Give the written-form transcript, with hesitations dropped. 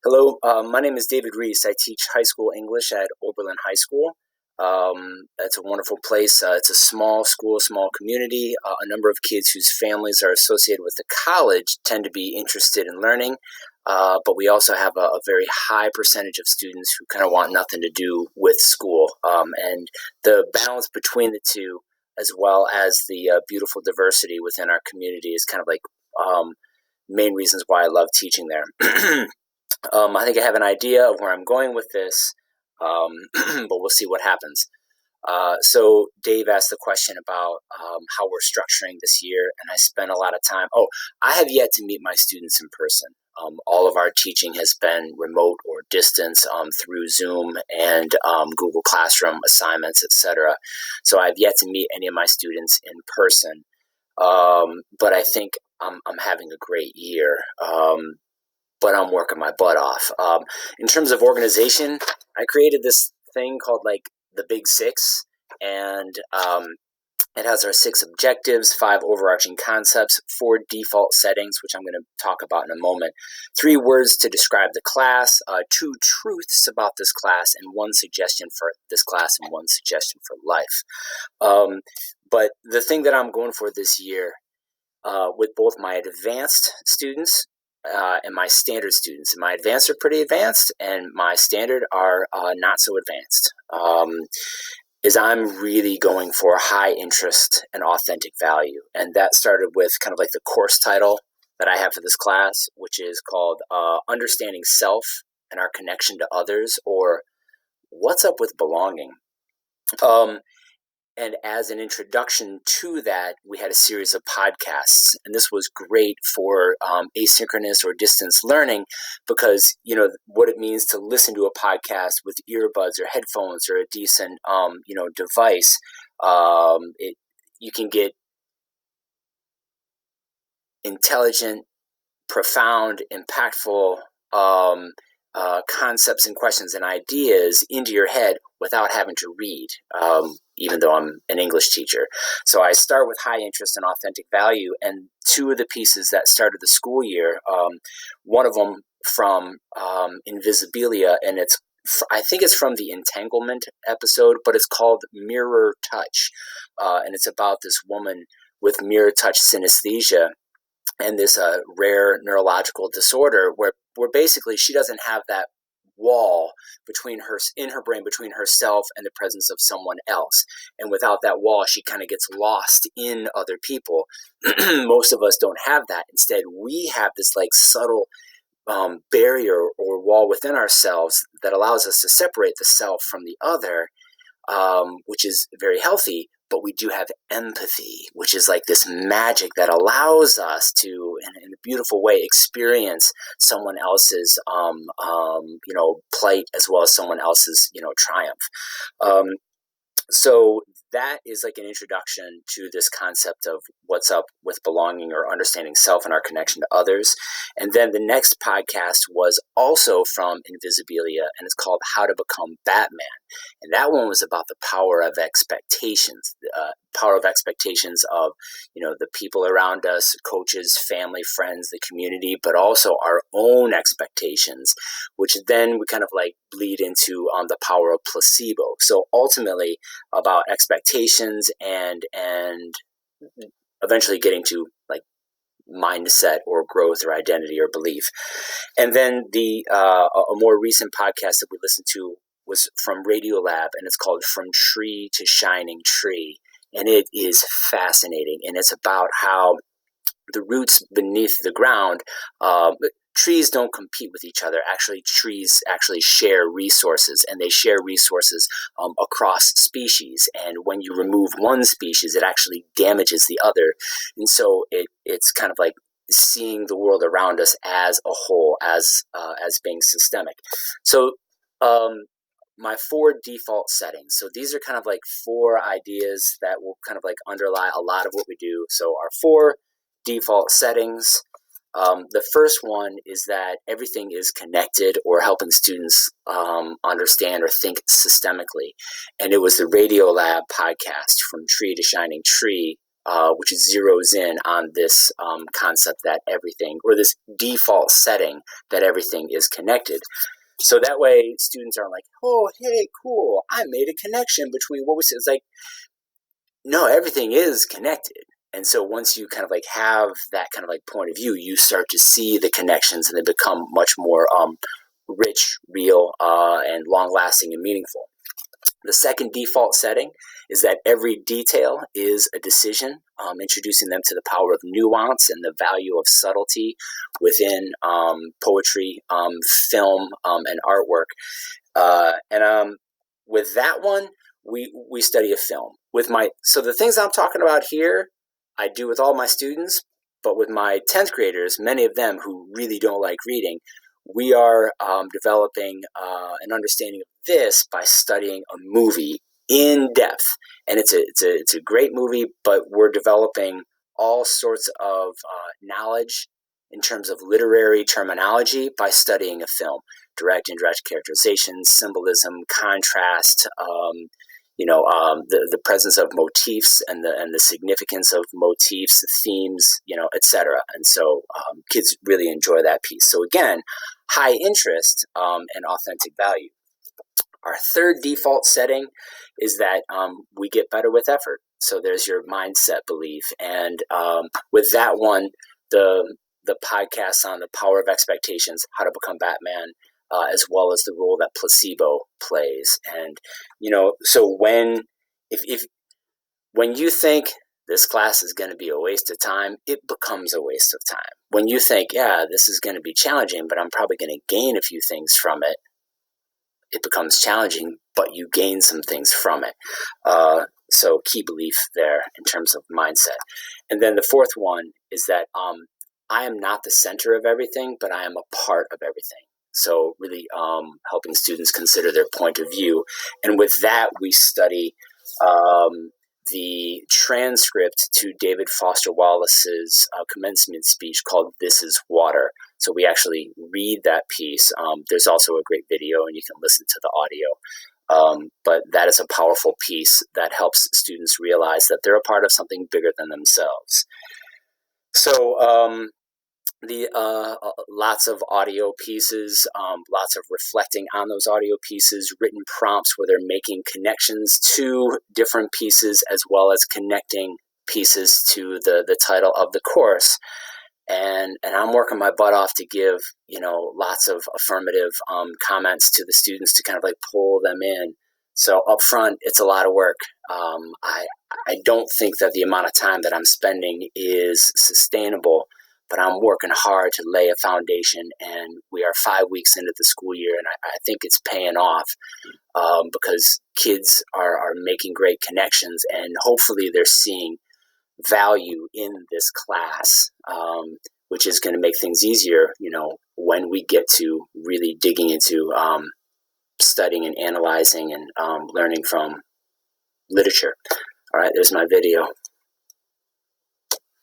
Hello, my name is David Reese. I teach high school English at Oberlin High School. It's a wonderful place. It's a small school, small community. A number of kids whose families are associated with the college tend to be interested in learning, but we also have a very high percentage of students who kind of want nothing to do with school. And the balance between the two, as well as the beautiful diversity within our community, is kind of like main reasons why I love teaching there. I think I have an idea of where I'm going with this, but we'll see what happens. So Dave asked the question about how we're structuring this year, and I spent a lot of time. Oh, I have yet to meet my students in person. All of our teaching has been remote or distance through Zoom and Google Classroom assignments, etc. So I've yet to meet any of my students in person, but I think I'm having a great year. But I'm working my butt off. In terms of organization, I created this thing called like the Big Six, and it has our 6 objectives, 5 overarching concepts, 4 default settings, which I'm going to talk about in a moment, 3 words to describe the class, 2 truths about this class, and 1 suggestion for this class and 1 suggestion for life. But the thing that I'm going for this year with both my advanced students and my standard students. And my advanced are pretty advanced, and my standard are not so advanced. Is I'm really going for high interest and authentic value. And that started with kind of like the course title that I have for this class, which is called Understanding Self and Our Connection to Others, or What's Up with Belonging. And as an introduction to that, we had a series of podcasts, and this was great for asynchronous or distance learning because, you know, what it means to listen to a podcast with earbuds or headphones or a decent, device. You can get intelligent, profound, impactful concepts and questions and ideas into your head without having to read, even though I'm an English teacher. So I start with high interest and authentic value, and 2 of the pieces that started the school year, one of them from Invisibilia, and I think it's from the Entanglement episode, but it's called Mirror Touch, and it's about this woman with mirror touch synesthesia and this rare neurological disorder where basically she doesn't have that wall in her brain between herself and the presence of someone else. And without that wall, she kind of gets lost in other people. Most of us don't have that. Instead, we have this like subtle barrier or wall within ourselves that allows us to separate the self from the other, which is very healthy. But we do have empathy, which is like this magic that allows us to, in a beautiful way, experience someone else's, plight as well as someone else's, triumph. So that is like an introduction to this concept of what's up with belonging or understanding self and our connection to others. And then the next podcast was also from Invisibilia, and it's called How to Become Batman. And that one was about the power of expectations, of, the people around us, coaches, family, friends, the community, but also our own expectations, which then we kind of like bleed into the power of placebo. So ultimately about expectations and eventually getting to like mindset or growth or identity or belief. And then a more recent podcast that we listened to was from Radiolab, and it's called From Tree to Shining Tree. And it is fascinating. And it's about how the roots beneath the ground, trees don't compete with each other. Actually, trees actually share resources, and they share resources across species. And when you remove one species, it actually damages the other. And so it's kind of like seeing the world around us as a whole, as being systemic. So my 4 default settings. So these are kind of like 4 ideas that will kind of like underlie a lot of what we do. So our 4 default settings. The first one is that everything is connected or helping students understand or think systemically. And it was the Radiolab podcast, From Tree to Shining Tree, which zeroes in on this concept that everything, or this default setting that everything is connected. So that way students aren't like, oh, hey, cool, I made a connection between what we said. It's like, no, everything is connected. And so once you kind of like have that kind of like point of view, you start to see the connections, and they become much more rich, real, and long-lasting and meaningful. The second default setting is that every detail is a decision, introducing them to the power of nuance and the value of subtlety within poetry, film, and artwork. With that one, we study a film. So the things I'm talking about here, I do with all my students, but with my 10th graders, many of them who really don't like reading, we are developing an understanding of this by studying a movie in depth. And it's a great movie, but we're developing all sorts of knowledge in terms of literary terminology by studying a film. Direct, indirect characterization, symbolism, contrast, the presence of motifs and the significance of motifs, themes, etc. And so kids really enjoy that piece. So again, high interest and authentic value. Our third default setting is that we get better with effort. So there's your mindset belief. And with that one, the podcast on the power of expectations, how to become Batman, as well as the role that placebo plays. And, so when you think this class is going to be a waste of time, it becomes a waste of time. When you think, yeah, this is going to be challenging, but I'm probably going to gain a few things from it, it becomes challenging, but you gain some things from it. So key belief there in terms of mindset. And then the fourth one is that I am not the center of everything, but I am a part of everything. So really helping students consider their point of view. And with that, we study the transcript to David Foster Wallace's commencement speech called "This is Water." So we actually read that piece. There's also a great video, and you can listen to the audio. But that is a powerful piece that helps students realize that they're a part of something bigger than themselves. So lots of audio pieces, lots of reflecting on those audio pieces, written prompts where they're making connections to different pieces as well as connecting pieces to the title of the course. And I'm working my butt off to give, lots of affirmative comments to the students to kind of like pull them in. So up front, it's a lot of work. I don't think that the amount of time that I'm spending is sustainable, but I'm working hard to lay a foundation, and we are 5 weeks into the school year, and I think it's paying off because kids are making great connections, and hopefully they're seeing value in this class, which is going to make things easier, when we get to really digging into studying and analyzing and learning from literature. All right, there's my video.